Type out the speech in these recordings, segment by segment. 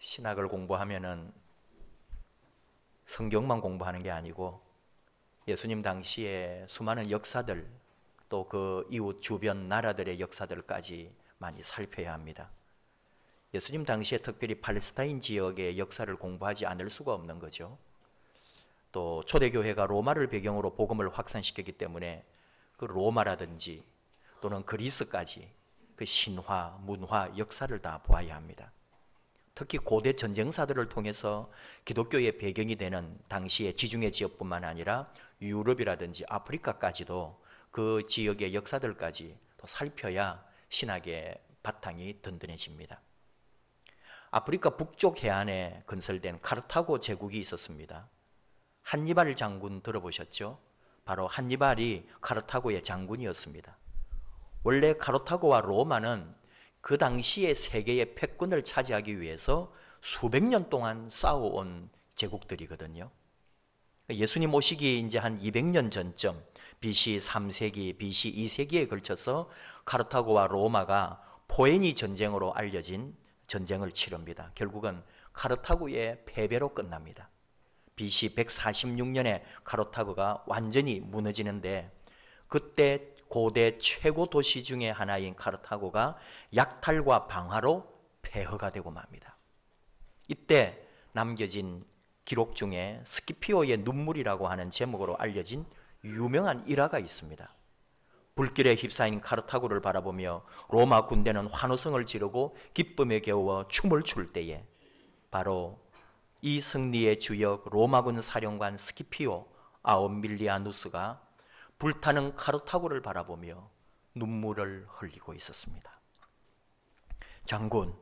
신학을 공부하면은 성경만 공부하는 게 아니고 예수님 당시에 수많은 역사들 또 그 이웃 주변 나라들의 역사들까지 많이 살펴야 합니다. 예수님 당시에 특별히 팔레스타인 지역의 역사를 공부하지 않을 수가 없는 거죠. 또 초대교회가 로마를 배경으로 복음을 확산시켰기 때문에 그 로마라든지 또는 그리스까지 그 신화, 문화, 역사를 다 보아야 합니다. 특히 고대 전쟁사들을 통해서 기독교의 배경이 되는 당시의 지중해 지역뿐만 아니라 유럽이라든지 아프리카까지도 그 지역의 역사들까지 또 살펴야 신학의 바탕이 든든해집니다. 아프리카 북쪽 해안에 건설된 카르타고 제국이 있었습니다. 한니발 장군 들어보셨죠? 바로 한니발이 카르타고의 장군이었습니다. 원래 카르타고와 로마는 그 당시에 세계의 패권을 차지하기 위해서 수백 년 동안 싸워온 제국들이거든요. 예수님 오시기 이제 한 200년 전쯤 BC 3세기, BC 2세기에 걸쳐서 카르타고와 로마가 포에니 전쟁으로 알려진 전쟁을 치릅니다. 결국은 카르타고의 패배로 끝납니다. BC 146년에 카르타고가 완전히 무너지는데 그때 고대 최고 도시 중에 하나인 카르타고가 약탈과 방화로 폐허가 되고 맙니다. 이때 남겨진 기록 중에 스키피오의 눈물이라고 하는 제목으로 알려진 유명한 일화가 있습니다. 불길에 휩싸인 카르타고를 바라보며 로마 군대는 환호성을 지르고 기쁨에 겨워 춤을 출 때에 바로 이 승리의 주역 로마군 사령관 스키피오 아옴밀리아누스가 불타는 카르타고를 바라보며 눈물을 흘리고 있었습니다. 장군,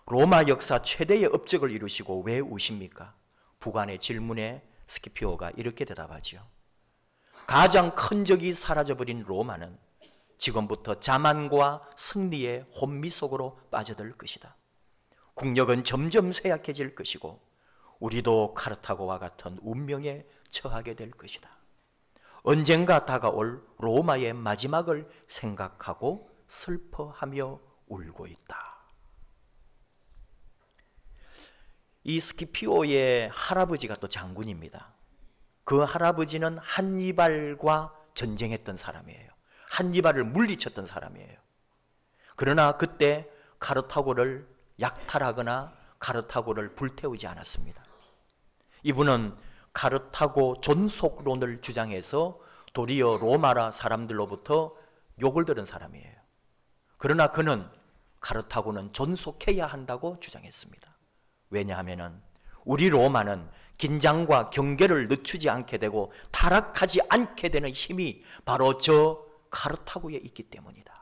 로마 역사 최대의 업적을 이루시고 왜 우십니까? 부관의 질문에 스키피오가 이렇게 대답하죠. 가장 큰 적이 사라져버린 로마는 지금부터 자만과 승리의 혼미 속으로 빠져들 것이다. 국력은 점점 쇠약해질 것이고 우리도 카르타고와 같은 운명에 처하게 될 것이다. 언젠가 다가올 로마의 마지막을 생각하고 슬퍼하며 울고 있다. 이 스키피오의 할아버지가 또 장군입니다. 그 할아버지는 한니발과 전쟁했던 사람이에요. 한니발을 물리쳤던 사람이에요. 그러나 그때 카르타고를 약탈하거나 카르타고를 불태우지 않았습니다. 이분은 카르타고 존속론을 주장해서 도리어 로마 사람들로부터 욕을 들은 사람이에요. 그러나 그는 카르타고는 존속해야 한다고 주장했습니다. 왜냐하면 우리 로마는 긴장과 경계를 늦추지 않게 되고 타락하지 않게 되는 힘이 바로 저 카르타고에 있기 때문이다.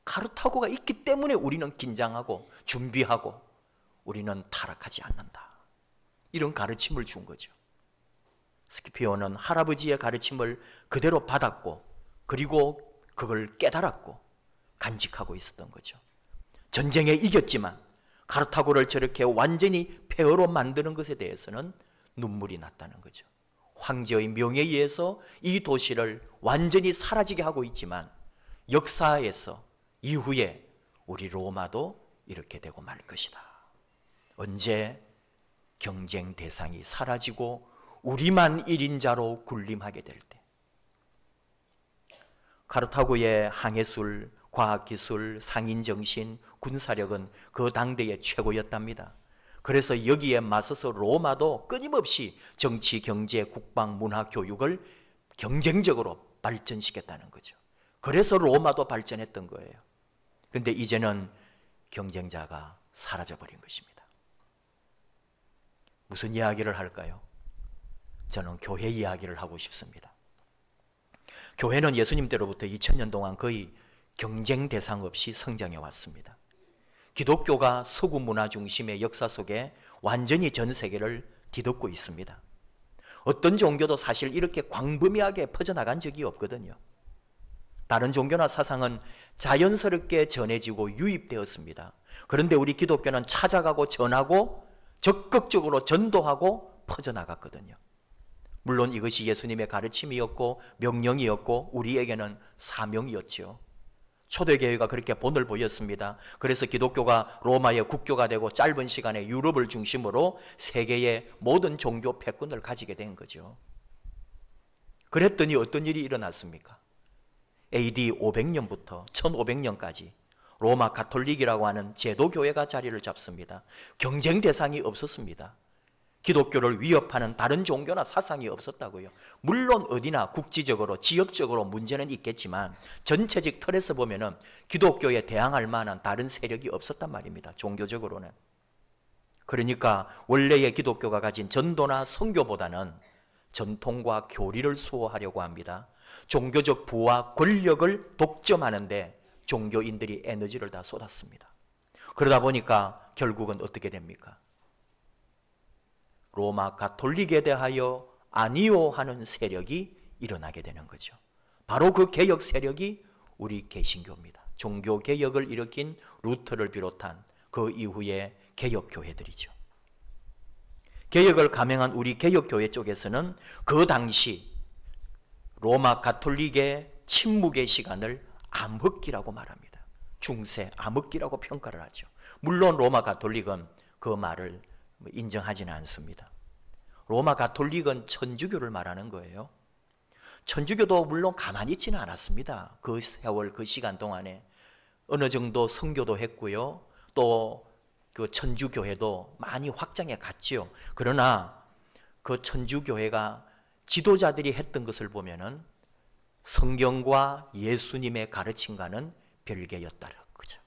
카르타고가 있기 때문에 우리는 긴장하고 준비하고 우리는 타락하지 않는다. 이런 가르침을 준 거죠. 스키피오는 할아버지의 가르침을 그대로 받았고 그리고 그걸 깨달았고 간직하고 있었던 거죠. 전쟁에 이겼지만 카르타고를 저렇게 완전히 폐허로 만드는 것에 대해서는 눈물이 났다는 거죠. 황제의 명예에 의해서 이 도시를 완전히 사라지게 하고 있지만 역사에서 이후에 우리 로마도 이렇게 되고 말 것이다. 언제 경쟁 대상이 사라지고 우리만 1인자로 군림하게 될 때. 카르타고의 항해술, 과학기술, 상인정신, 군사력은 그 당대의 최고였답니다. 그래서 여기에 맞서서 로마도 끊임없이 정치, 경제, 국방, 문화, 교육을 경쟁적으로 발전시켰다는 거죠. 그래서 로마도 발전했던 거예요. 그런데 이제는 경쟁자가 사라져버린 것입니다. 무슨 이야기를 할까요? 저는 교회 이야기를 하고 싶습니다. 교회는 예수님 때로부터 2000년 동안 거의 경쟁 대상 없이 성장해 왔습니다. 기독교가 서구 문화 중심의 역사 속에 완전히 전 세계를 뒤덮고 있습니다. 어떤 종교도 사실 이렇게 광범위하게 퍼져나간 적이 없거든요. 다른 종교나 사상은 자연스럽게 전해지고 유입되었습니다. 그런데 우리 기독교는 찾아가고 전하고 적극적으로 전도하고 퍼져나갔거든요. 물론 이것이 예수님의 가르침이었고 명령이었고 우리에게는 사명이었죠. 초대교회가 그렇게 본을 보였습니다. 그래서 기독교가 로마의 국교가 되고 짧은 시간에 유럽을 중심으로 세계의 모든 종교 패권을 가지게 된 거죠. 그랬더니 어떤 일이 일어났습니까? AD 500년부터 1500년까지 로마 가톨릭이라고 하는 제도교회가 자리를 잡습니다. 경쟁 대상이 없었습니다. 기독교를 위협하는 다른 종교나 사상이 없었다고요. 물론 어디나 국지적으로 지역적으로 문제는 있겠지만 전체적 틀에서 보면은 기독교에 대항할 만한 다른 세력이 없었단 말입니다. 종교적으로는. 그러니까 원래의 기독교가 가진 전도나 선교보다는 전통과 교리를 수호하려고 합니다. 종교적 부와 권력을 독점하는데 종교인들이 에너지를 다 쏟았습니다. 그러다 보니까 결국은 어떻게 됩니까? 로마 가톨릭에 대하여 아니요 하는 세력이 일어나게 되는 거죠. 바로 그 개혁 세력이 우리 개신교입니다. 종교개혁을 일으킨 루터를 비롯한 그 이후의 개혁교회들이죠. 개혁을 감행한 우리 개혁교회 쪽에서는 그 당시 로마 가톨릭의 침묵의 시간을 암흑기라고 말합니다. 중세 암흑기라고 평가를 하죠. 물론 로마 가톨릭은 그 말을 인정하지는 않습니다. 로마 가톨릭은 천주교를 말하는 거예요. 천주교도 물론 가만히 있지는 않았습니다. 그 세월 그 시간 동안에 어느 정도 선교도 했고요. 또 그 천주교회도 많이 확장해 갔죠. 그러나 그 천주교회가 지도자들이 했던 것을 보면은 성경과 예수님의 가르침과는 별개였다는 거죠.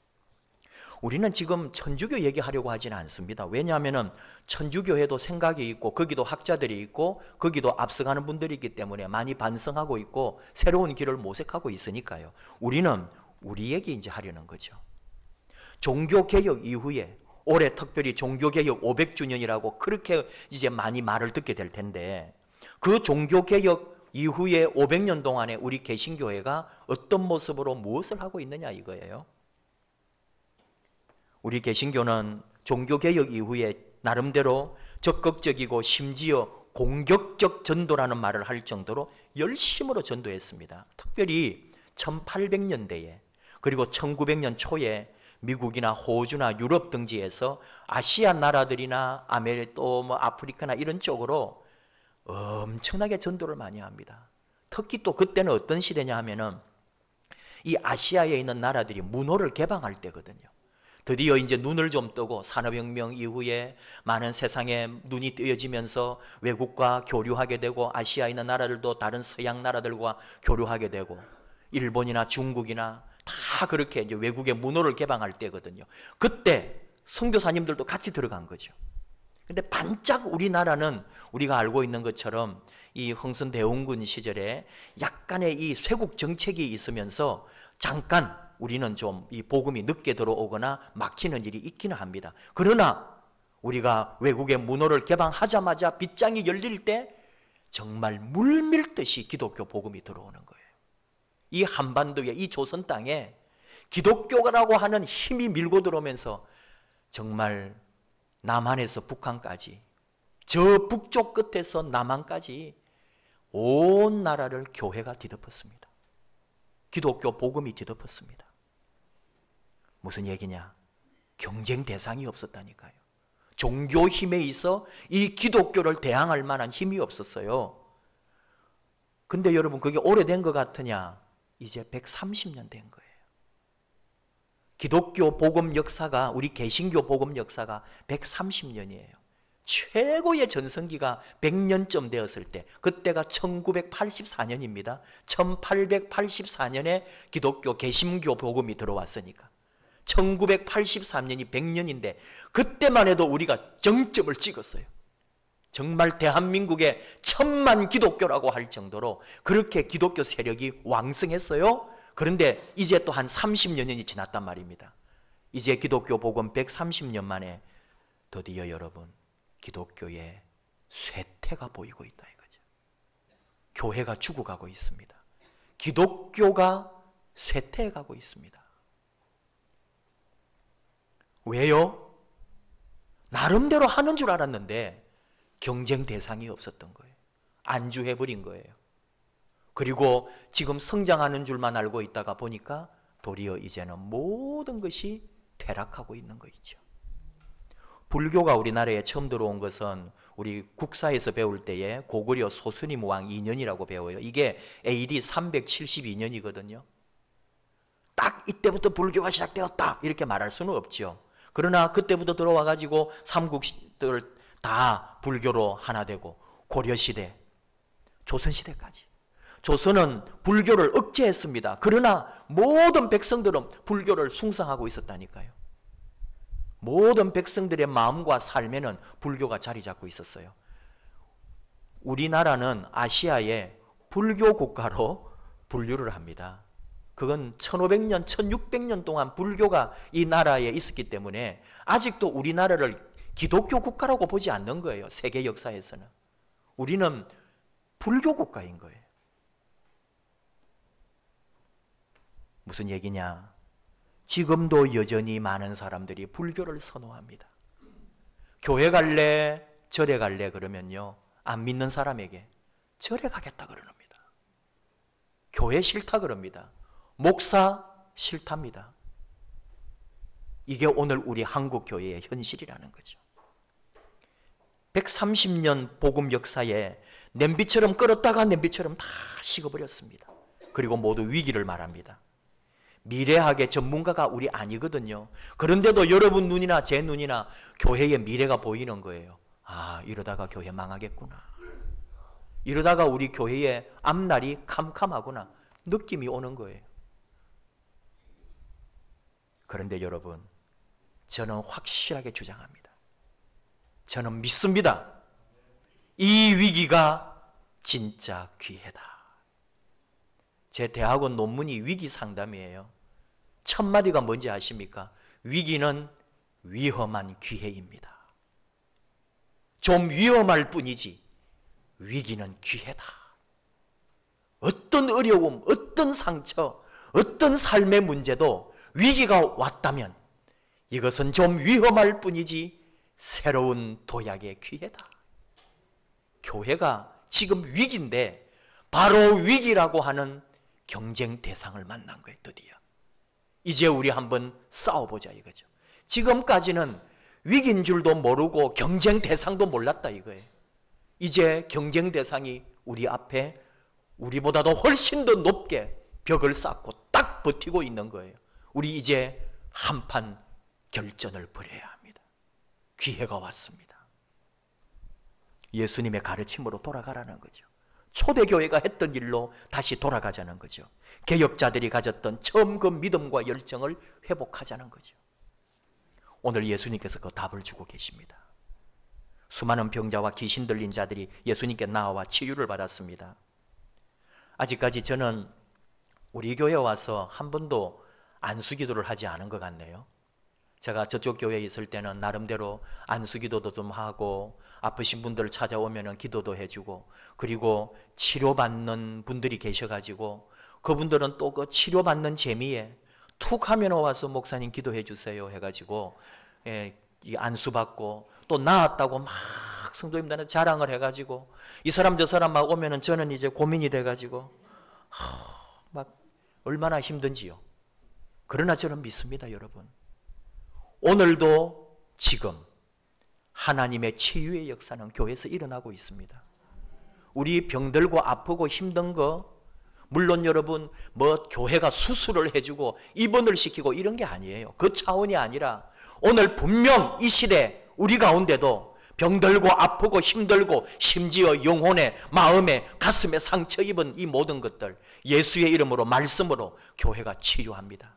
우리는 지금 천주교 얘기하려고 하지는 않습니다. 왜냐하면 천주교회도 생각이 있고 거기도 학자들이 있고 거기도 앞서가는 분들이 있기 때문에 많이 반성하고 있고 새로운 길을 모색하고 있으니까요. 우리는 우리 얘기 이제 하려는 거죠. 종교개혁 이후에 올해 특별히 종교개혁 500주년이라고 그렇게 이제 많이 말을 듣게 될 텐데 그 종교개혁 이후에 500년 동안에 우리 개신교회가 어떤 모습으로 무엇을 하고 있느냐 이거예요. 우리 개신교는 종교개혁 이후에 나름대로 적극적이고 심지어 공격적 전도라는 말을 할 정도로 열심으로 전도했습니다. 특별히 1800년대에 그리고 1900년 초에 미국이나 호주나 유럽 등지에서 아시아 나라들이나 아메리카 또 뭐 아프리카나 이런 쪽으로 엄청나게 전도를 많이 합니다. 특히 또 그때는 어떤 시대냐 하면은 이 아시아에 있는 나라들이 문호를 개방할 때거든요. 드디어 이제 눈을 좀 뜨고 산업혁명 이후에 많은 세상에 눈이 뜨여지면서 외국과 교류하게 되고 아시아에 있는 나라들도 다른 서양 나라들과 교류하게 되고 일본이나 중국이나 다 그렇게 이제 외국의 문호를 개방할 때거든요. 그때 선교사님들도 같이 들어간 거죠. 근데 반짝 우리나라는 우리가 알고 있는 것처럼 이 흥선대원군 시절에 약간의 이 쇄국 정책이 있으면서 잠깐 우리는 좀 이 복음이 늦게 들어오거나 막히는 일이 있기는 합니다. 그러나 우리가 외국의 문호를 개방하자마자 빗장이 열릴 때 정말 물밀듯이 기독교 복음이 들어오는 거예요. 이 한반도에 이 조선 땅에 기독교라고 하는 힘이 밀고 들어오면서 정말 남한에서 북한까지 저 북쪽 끝에서 남한까지 온 나라를 교회가 뒤덮었습니다. 기독교 복음이 뒤덮었습니다. 무슨 얘기냐? 경쟁 대상이 없었다니까요. 종교 힘에 있어 이 기독교를 대항할 만한 힘이 없었어요. 근데 여러분 그게 오래된 것 같으냐? 이제 130년 된 거예요. 기독교 복음 역사가 우리 개신교 복음 역사가 130년이에요. 최고의 전성기가 100년쯤 되었을 때 그때가 1984년입니다. 1884년에 기독교 개신교 복음이 들어왔으니까 1983년이 100년인데 그때만 해도 우리가 정점을 찍었어요. 정말 대한민국의 천만 기독교라고 할 정도로 그렇게 기독교 세력이 왕성했어요. 그런데 이제 또 한 30년이 지났단 말입니다. 이제 기독교 복음 130년 만에 드디어 여러분 기독교의 쇠퇴가 보이고 있다 이거죠. 교회가 죽어가고 있습니다. 기독교가 쇠퇴해가고 있습니다. 왜요? 나름대로 하는 줄 알았는데 경쟁 대상이 없었던 거예요. 안주해버린 거예요. 그리고 지금 성장하는 줄만 알고 있다가 보니까 도리어 이제는 모든 것이 퇴락하고 있는 거 있죠. 불교가 우리나라에 처음 들어온 것은 우리 국사에서 배울 때에 고구려 소수림 왕 2년이라고 배워요. 이게 AD 372년이거든요. 딱 이때부터 불교가 시작되었다 이렇게 말할 수는 없죠. 그러나 그때부터 들어와 가지고 삼국들 다 불교로 하나 되고 고려시대, 조선시대까지. 조선은 불교를 억제했습니다. 그러나 모든 백성들은 불교를 숭상하고 있었다니까요. 모든 백성들의 마음과 삶에는 불교가 자리 잡고 있었어요. 우리나라는 아시아의 불교 국가로 분류를 합니다. 그건 1500년, 1600년 동안 불교가 이 나라에 있었기 때문에 아직도 우리나라를 기독교 국가라고 보지 않는 거예요. 세계 역사에서는. 우리는 불교 국가인 거예요. 무슨 얘기냐? 지금도 여전히 많은 사람들이 불교를 선호합니다. 교회 갈래, 절에 갈래 그러면요. 안 믿는 사람에게 절에 가겠다 그럽니다. 교회 싫다 그럽니다. 목사 싫답니다. 이게 오늘 우리 한국 교회의 현실이라는 거죠. 130년 복음 역사에 냄비처럼 끓었다가 냄비처럼 다 식어버렸습니다. 그리고 모두 위기를 말합니다. 미래학의 전문가가 우리 아니거든요. 그런데도 여러분 눈이나 제 눈이나 교회의 미래가 보이는 거예요. 아, 이러다가 교회 망하겠구나. 이러다가 우리 교회의 앞날이 캄캄하구나. 느낌이 오는 거예요. 그런데 여러분, 저는 확실하게 주장합니다. 저는 믿습니다. 이 위기가 진짜 기회다. 제 대학원 논문이 위기 상담이에요. 첫 마디가 뭔지 아십니까? 위기는 위험한 기회입니다. 좀 위험할 뿐이지 위기는 기회다. 어떤 어려움, 어떤 상처, 어떤 삶의 문제도 위기가 왔다면 이것은 좀 위험할 뿐이지 새로운 도약의 기회다. 교회가 지금 위기인데 바로 위기라고 하는 경쟁 대상을 만난 거예요. 드디어. 이제 우리 한번 싸워보자 이거죠. 지금까지는 위기인 줄도 모르고 경쟁 대상도 몰랐다 이거예요. 이제 경쟁 대상이 우리 앞에 우리보다도 훨씬 더 높게 벽을 쌓고 딱 버티고 있는 거예요. 우리 이제 한판 결전을 벌여야 합니다. 기회가 왔습니다. 예수님의 가르침으로 돌아가라는 거죠. 초대교회가 했던 일로 다시 돌아가자는 거죠. 개혁자들이 가졌던 처음 그 믿음과 열정을 회복하자는 거죠. 오늘 예수님께서 그 답을 주고 계십니다. 수많은 병자와 귀신 들린 자들이 예수님께 나와 치유를 받았습니다. 아직까지 저는 우리 교회에 와서 한 번도 안수기도를 하지 않은 것 같네요. 제가 저쪽 교회에 있을 때는 나름대로 안수기도도 좀 하고 아프신 분들 찾아오면 기도도 해주고 그리고 치료받는 분들이 계셔가지고 그분들은 또 그 치료받는 재미에 툭 하면 와서 목사님 기도해 주세요 해가지고 이 안수받고 또 나았다고 막 성도님들한테 자랑을 해가지고 이 사람 저 사람 막 오면은 저는 이제 고민이 돼가지고 막 얼마나 힘든지요. 그러나 저는 믿습니다, 여러분. 오늘도 지금 하나님의 치유의 역사는 교회에서 일어나고 있습니다. 우리 병들고 아프고 힘든 거 물론 여러분 뭐 교회가 수술을 해주고 입원을 시키고 이런 게 아니에요. 그 차원이 아니라 오늘 분명 이 시대 우리 가운데도 병들고 아프고 힘들고 심지어 영혼에 마음에 가슴에 상처 입은 이 모든 것들 예수의 이름으로 말씀으로 교회가 치유합니다.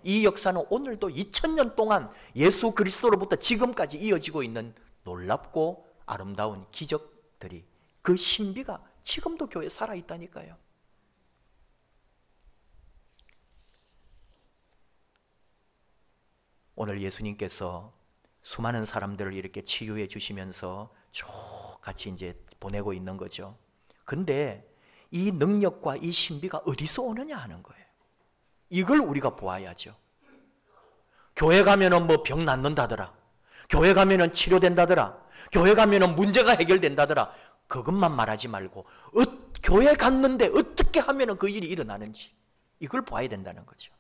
이 역사는 오늘도 2000년 동안 예수 그리스도로부터 지금까지 이어지고 있는 놀랍고 아름다운 기적들이 그 신비가 지금도 교회에 살아있다니까요. 오늘 예수님께서 수많은 사람들을 이렇게 치유해 주시면서 쭉 같이 이제 보내고 있는 거죠. 근데 이 능력과 이 신비가 어디서 오느냐 하는 거예요. 이걸 우리가 보아야죠. 교회 가면은 뭐 병 낫는다더라. 교회 가면은 치료된다더라. 교회 가면은 문제가 해결된다더라. 그것만 말하지 말고 교회 갔는데 어떻게 하면은 그 일이 일어나는지 이걸 봐야 된다는 거죠.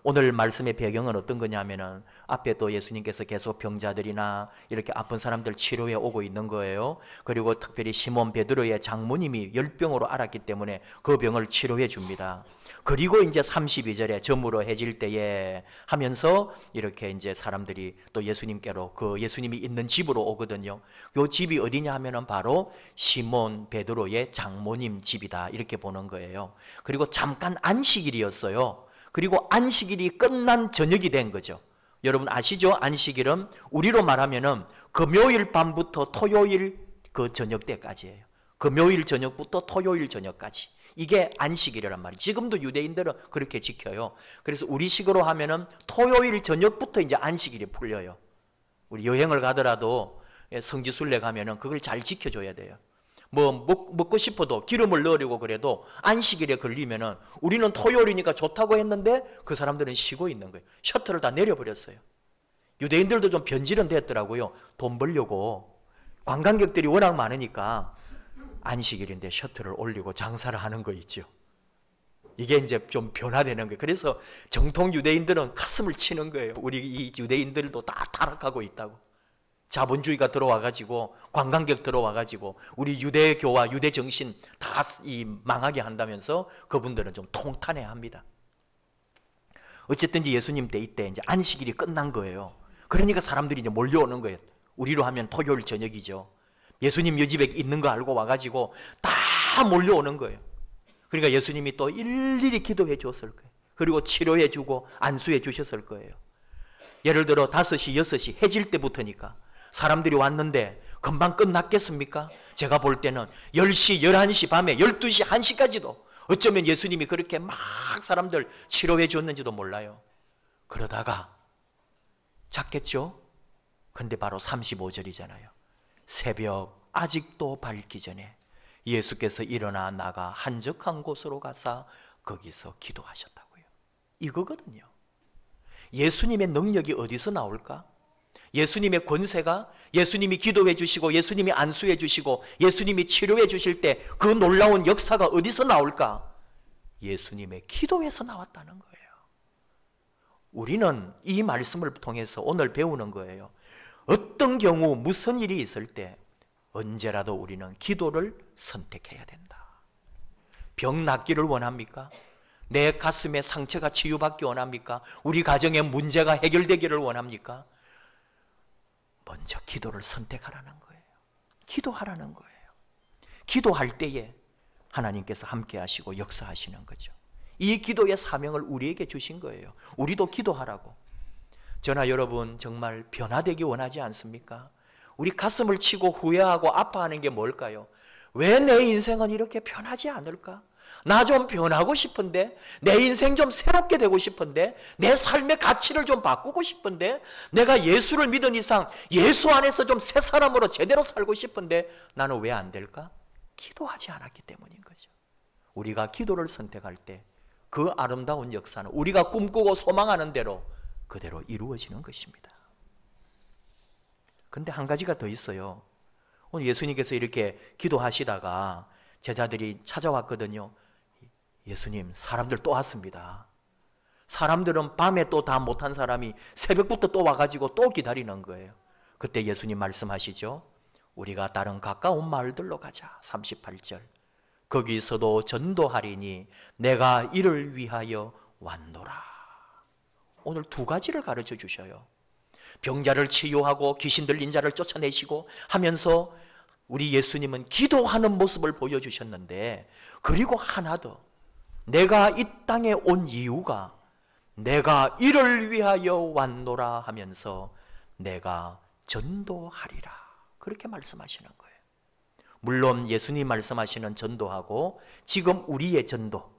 오늘 말씀의 배경은 어떤 거냐면은 앞에 또 예수님께서 계속 병자들이나 이렇게 아픈 사람들 치료해 오고 있는 거예요. 그리고 특별히 시몬 베드로의 장모님이 열병으로 앓았기 때문에 그 병을 치료해 줍니다. 그리고 이제 32절에 저물어 해질 때에 하면서 이렇게 이제 사람들이 또 예수님께로 그 예수님이 있는 집으로 오거든요. 그 집이 어디냐 하면은 바로 시몬 베드로의 장모님 집이다. 이렇게 보는 거예요. 그리고 잠깐 안식일이었어요. 그리고 안식일이 끝난 저녁이 된 거죠. 여러분 아시죠? 안식일은 우리로 말하면은 금요일 밤부터 토요일 그 저녁 때까지예요. 금요일 저녁부터 토요일 저녁까지. 이게 안식일이란 말이에요. 지금도 유대인들은 그렇게 지켜요. 그래서 우리식으로 하면은 토요일 저녁부터 이제 안식일이 풀려요. 우리 여행을 가더라도 성지순례 가면은 그걸 잘 지켜줘야 돼요. 뭐 먹고 싶어도 기름을 넣으려고 그래도 안식일에 걸리면은 우리는 토요일이니까 좋다고 했는데 그 사람들은 쉬고 있는 거예요. 셔틀을 다 내려버렸어요. 유대인들도 좀 변질은 됐더라고요. 돈 벌려고 관광객들이 워낙 많으니까 안식일인데 셔틀을 올리고 장사를 하는 거 있죠. 이게 이제 좀 변화되는 거예요. 그래서 정통 유대인들은 가슴을 치는 거예요. 우리 이 유대인들도 다 타락하고 있다고. 자본주의가 들어와가지고 관광객 들어와가지고 우리 유대교와 유대 정신 다 망하게 한다면서 그분들은 좀 통탄해합니다. 어쨌든지 예수님 때 이때 이제 안식일이 끝난 거예요. 그러니까 사람들이 이제 몰려오는 거예요. 우리로 하면 토요일 저녁이죠. 예수님 이 집에 있는 거 알고 와가지고 다 몰려오는 거예요. 그러니까 예수님이 또 일일이 기도해 주었을 거예요. 그리고 치료해 주고 안수해 주셨을 거예요. 예를 들어 5시, 6시 해질 때부터니까 사람들이 왔는데 금방 끝났겠습니까? 제가 볼 때는 10시, 11시, 밤에 12시, 1시까지도 어쩌면 예수님이 그렇게 막 사람들 치료해 줬는지도 몰라요. 그러다가 잤겠죠? 근데 바로 35절이잖아요. 새벽 아직도 밝기 전에 예수께서 일어나 나가 한적한 곳으로 가사 거기서 기도하셨다고요. 이거거든요. 예수님의 능력이 어디서 나올까? 예수님의 권세가 예수님이 기도해 주시고 예수님이 안수해 주시고 예수님이 치료해 주실 때 그 놀라운 역사가 어디서 나올까? 예수님의 기도에서 나왔다는 거예요. 우리는 이 말씀을 통해서 오늘 배우는 거예요. 어떤 경우 무슨 일이 있을 때 언제라도 우리는 기도를 선택해야 된다. 병 낫기를 원합니까? 내 가슴에 상처가 치유받기 원합니까? 우리 가정의 문제가 해결되기를 원합니까? 먼저 기도를 선택하라는 거예요. 기도하라는 거예요. 기도할 때에 하나님께서 함께 하시고 역사하시는 거죠. 이 기도의 사명을 우리에게 주신 거예요. 우리도 기도하라고. 저나 여러분 정말 변화되기 원하지 않습니까? 우리 가슴을 치고 후회하고 아파하는 게 뭘까요? 왜 내 인생은 이렇게 변하지 않을까? 나 좀 변하고 싶은데, 내 인생 좀 새롭게 되고 싶은데, 내 삶의 가치를 좀 바꾸고 싶은데, 내가 예수를 믿은 이상 예수 안에서 좀 새 사람으로 제대로 살고 싶은데 나는 왜 안 될까? 기도하지 않았기 때문인 거죠. 우리가 기도를 선택할 때 그 아름다운 역사는 우리가 꿈꾸고 소망하는 대로 그대로 이루어지는 것입니다. 근데 한 가지가 더 있어요. 오늘 예수님께서 이렇게 기도하시다가 제자들이 찾아왔거든요. 예수님, 사람들 또 왔습니다. 사람들은 밤에 또 다 못한 사람이 새벽부터 또 와가지고 또 기다리는 거예요. 그때 예수님 말씀하시죠. 우리가 다른 가까운 마을들로 가자. 38절. 거기서도 전도하리니 내가 이를 위하여 왔노라. 오늘 두 가지를 가르쳐 주셔요. 병자를 치유하고 귀신 들린 자를 쫓아내시고 하면서 우리 예수님은 기도하는 모습을 보여주셨는데, 그리고 하나 더, 내가 이 땅에 온 이유가 내가 이를 위하여 왔노라 하면서 내가 전도하리라. 그렇게 말씀하시는 거예요. 물론 예수님 말씀하시는 전도하고 지금 우리의 전도,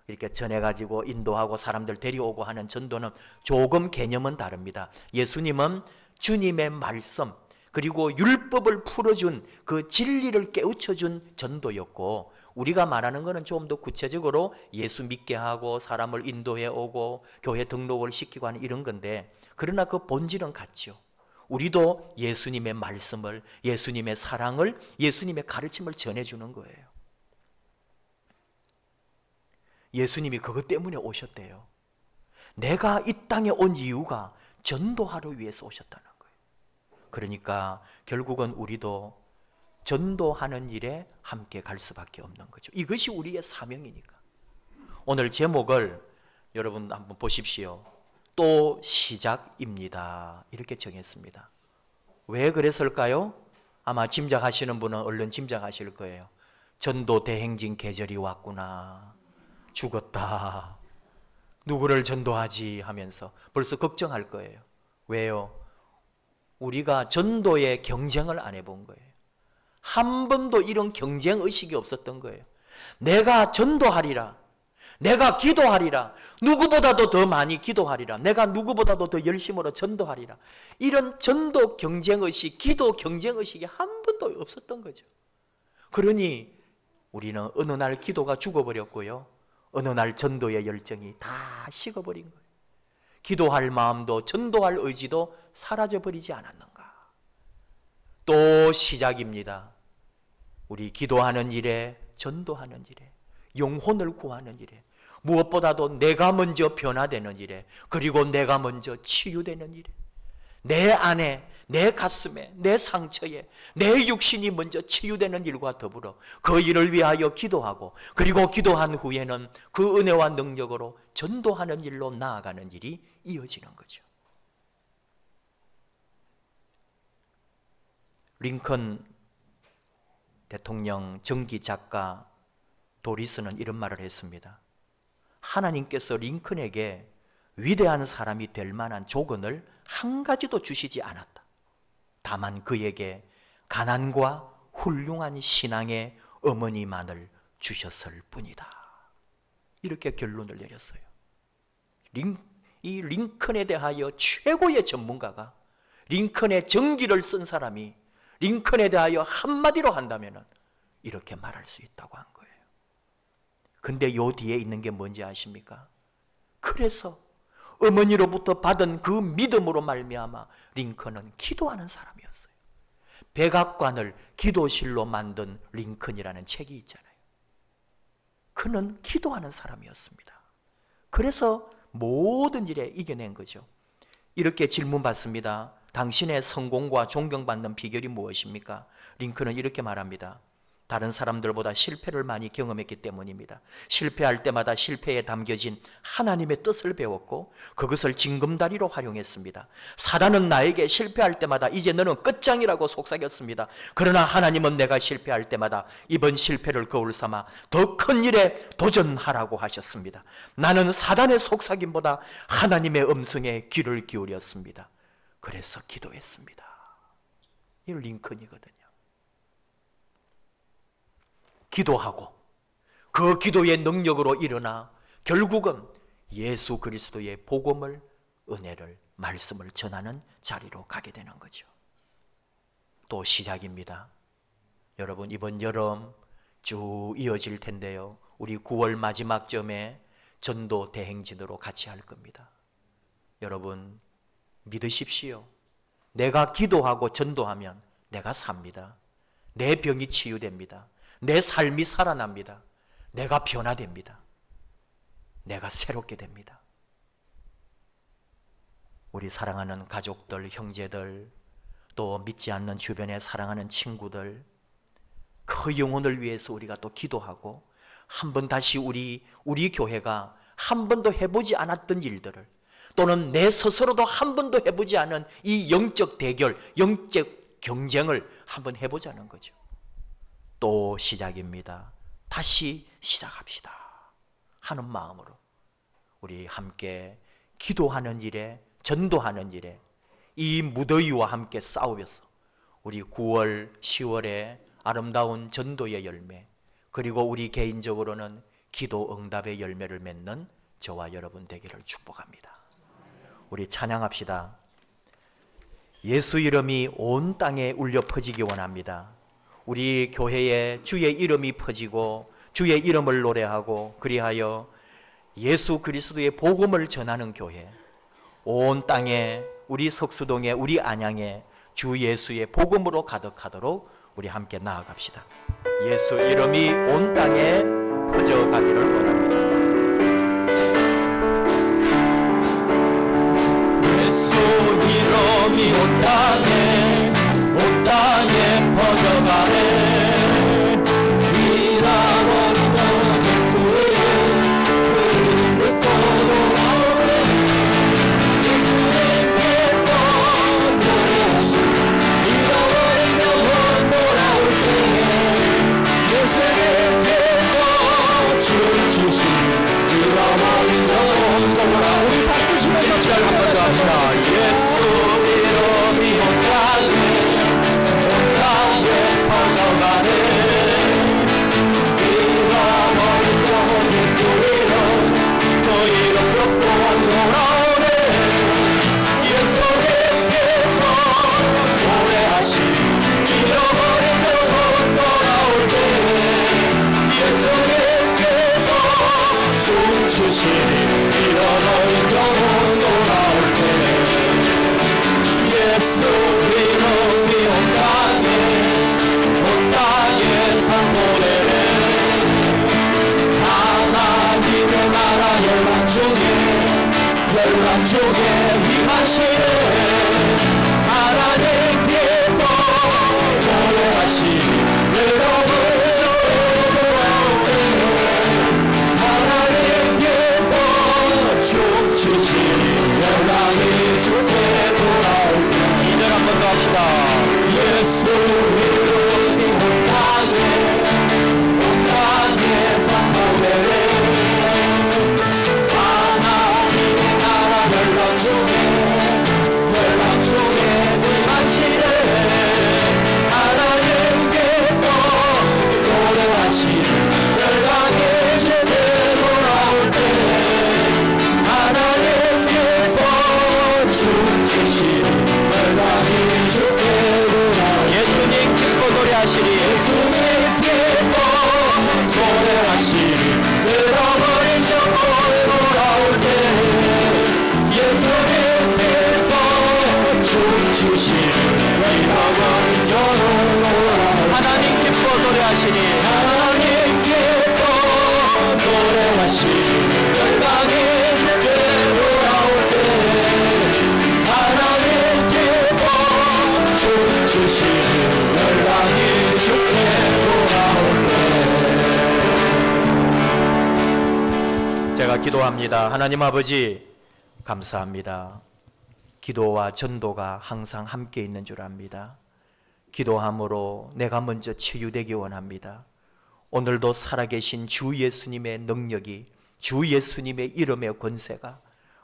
이렇게 전해가지고 인도하고 사람들 데려오고 하는 전도는 조금 개념은 다릅니다. 예수님은 주님의 말씀 그리고 율법을 풀어준 그 진리를 깨우쳐준 전도였고, 우리가 말하는 것은 좀 더 구체적으로 예수 믿게 하고 사람을 인도해 오고 교회 등록을 시키고 하는 이런 건데, 그러나 그 본질은 같죠. 우리도 예수님의 말씀을, 예수님의 사랑을, 예수님의 가르침을 전해주는 거예요. 예수님이 그것 때문에 오셨대요. 내가 이 땅에 온 이유가 전도하러 위해서 오셨다는 거예요. 그러니까 결국은 우리도 전도하는 일에 함께 갈 수밖에 없는 거죠. 이것이 우리의 사명이니까. 오늘 제목을 여러분 한번 보십시오. 또 시작입니다. 이렇게 정했습니다. 왜 그랬을까요? 아마 짐작하시는 분은 얼른 짐작하실 거예요. 전도 대행진 계절이 왔구나. 죽었다. 누구를 전도하지 하면서 벌써 걱정할 거예요. 왜요? 우리가 전도의 경쟁을 안 해본 거예요. 한 번도 이런 경쟁의식이 없었던 거예요. 내가 전도하리라. 내가 기도하리라. 누구보다도 더 많이 기도하리라. 내가 누구보다도 더 열심으로 전도하리라. 이런 전도 경쟁의식, 기도 경쟁의식이 한 번도 없었던 거죠. 그러니 우리는 어느 날 기도가 죽어버렸고요. 어느 날 전도의 열정이 다 식어버린 거예요. 기도할 마음도 전도할 의지도 사라져버리지 않았는가. 또 시작입니다. 우리 기도하는 일에, 전도하는 일에, 영혼을 구하는 일에, 무엇보다도 내가 먼저 변화되는 일에, 그리고 내가 먼저 치유되는 일에, 내 안에, 내 가슴에, 내 상처에, 내 육신이 먼저 치유되는 일과 더불어 그 일을 위하여 기도하고, 그리고 기도한 후에는 그 은혜와 능력으로 전도하는 일로 나아가는 일이 이어지는 거죠. 링컨 대통령 전기 작가 도리스는 이런 말을 했습니다. 하나님께서 링컨에게 위대한 사람이 될 만한 조건을 한 가지도 주시지 않았다. 다만 그에게 가난과 훌륭한 신앙의 어머니만을 주셨을 뿐이다. 이렇게 결론을 내렸어요. 이 링컨에 대하여 최고의 전문가가, 링컨의 전기를 쓴 사람이 링컨에 대하여 한마디로 한다면 이렇게 말할 수 있다고 한 거예요. 근데 요 뒤에 있는 게 뭔지 아십니까? 그래서 어머니로부터 받은 그 믿음으로 말미암아 링컨은 기도하는 사람이었어요. 백악관을 기도실로 만든 링컨이라는 책이 있잖아요. 그는 기도하는 사람이었습니다. 그래서 모든 일에 이겨낸 거죠. 이렇게 질문받습니다. 당신의 성공과 존경받는 비결이 무엇입니까? 링컨은 이렇게 말합니다. 다른 사람들보다 실패를 많이 경험했기 때문입니다. 실패할 때마다 실패에 담겨진 하나님의 뜻을 배웠고 그것을 징검다리로 활용했습니다. 사단은 나에게 실패할 때마다 이제 너는 끝장이라고 속삭였습니다. 그러나 하나님은 내가 실패할 때마다 이번 실패를 거울 삼아 더 큰 일에 도전하라고 하셨습니다. 나는 사단의 속삭임보다 하나님의 음성에 귀를 기울였습니다. 그래서 기도했습니다. 이 링컨이거든요. 기도하고 그 기도의 능력으로 일어나 결국은 예수 그리스도의 복음을, 은혜를, 말씀을 전하는 자리로 가게 되는 거죠. 또 시작입니다. 여러분 이번 여름 쭉 이어질 텐데요. 우리 9월 마지막 점에 전도 대행진으로 같이 할 겁니다. 여러분 믿으십시오. 내가 기도하고 전도하면 내가 삽니다. 내 병이 치유됩니다. 내 삶이 살아납니다. 내가 변화됩니다. 내가 새롭게 됩니다. 우리 사랑하는 가족들, 형제들, 또 믿지 않는 주변에 사랑하는 친구들, 그 영혼을 위해서 우리가 또 기도하고 한번 다시 우리 교회가 한 번도 해보지 않았던 일들을 또는 내 스스로도 한 번도 해보지 않은 이 영적 대결, 영적 경쟁을 한번 해보자는 거죠. 또 시작입니다. 다시 시작합시다 하는 마음으로 우리 함께 기도하는 일에, 전도하는 일에 이 무더위와 함께 싸우면서 우리 9월, 10월에 아름다운 전도의 열매, 그리고 우리 개인적으로는 기도 응답의 열매를 맺는 저와 여러분 되기를 축복합니다. 우리 찬양합시다. 예수 이름이 온 땅에 울려 퍼지기 원합니다. 우리 교회에 주의 이름이 퍼지고 주의 이름을 노래하고 그리하여 예수 그리스도의 복음을 전하는 교회, 온 땅에 우리 석수동에 우리 안양에 주 예수의 복음으로 가득하도록 우리 함께 나아갑시다. 예수 이름이 온 땅에 퍼져가기를 원합니다. 이름이 온 땅에 퍼져가네. 기도합니다. 하나님 아버지, 감사합니다. 기도와 전도가 항상 함께 있는 줄 압니다. 기도함으로 내가 먼저 치유되기 원합니다. 오늘도 살아계신 주 예수님의 능력이, 주 예수님의 이름의 권세가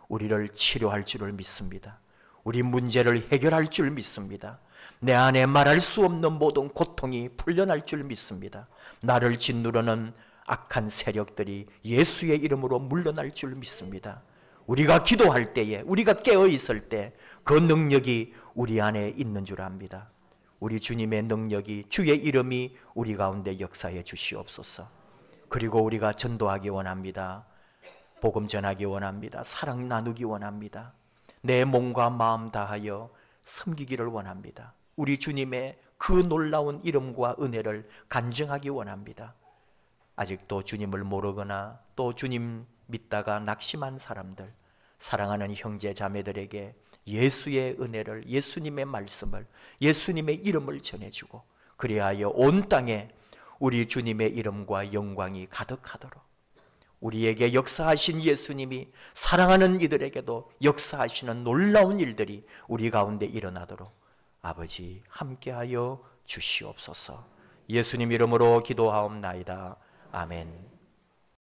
우리를 치료할 줄을 믿습니다. 우리 문제를 해결할 줄 믿습니다. 내 안에 말할 수 없는 모든 고통이 풀려날 줄 믿습니다. 나를 짓누르는 악한 세력들이 예수의 이름으로 물러날 줄 믿습니다. 우리가 기도할 때에, 우리가 깨어있을 때 그 능력이 우리 안에 있는 줄 압니다. 우리 주님의 능력이, 주의 이름이 우리 가운데 역사해 주시옵소서. 그리고 우리가 전도하기 원합니다. 복음 전하기 원합니다. 사랑 나누기 원합니다. 내 몸과 마음 다하여 섬기기를 원합니다. 우리 주님의 그 놀라운 이름과 은혜를 간증하기 원합니다. 아직도 주님을 모르거나 또 주님 믿다가 낙심한 사람들, 사랑하는 형제 자매들에게 예수의 은혜를, 예수님의 말씀을, 예수님의 이름을 전해주고, 그리하여 온 땅에 우리 주님의 이름과 영광이 가득하도록, 우리에게 역사하신 예수님이 사랑하는 이들에게도 역사하시는 놀라운 일들이 우리 가운데 일어나도록 아버지 함께하여 주시옵소서. 예수님 이름으로 기도하옵나이다. 아멘.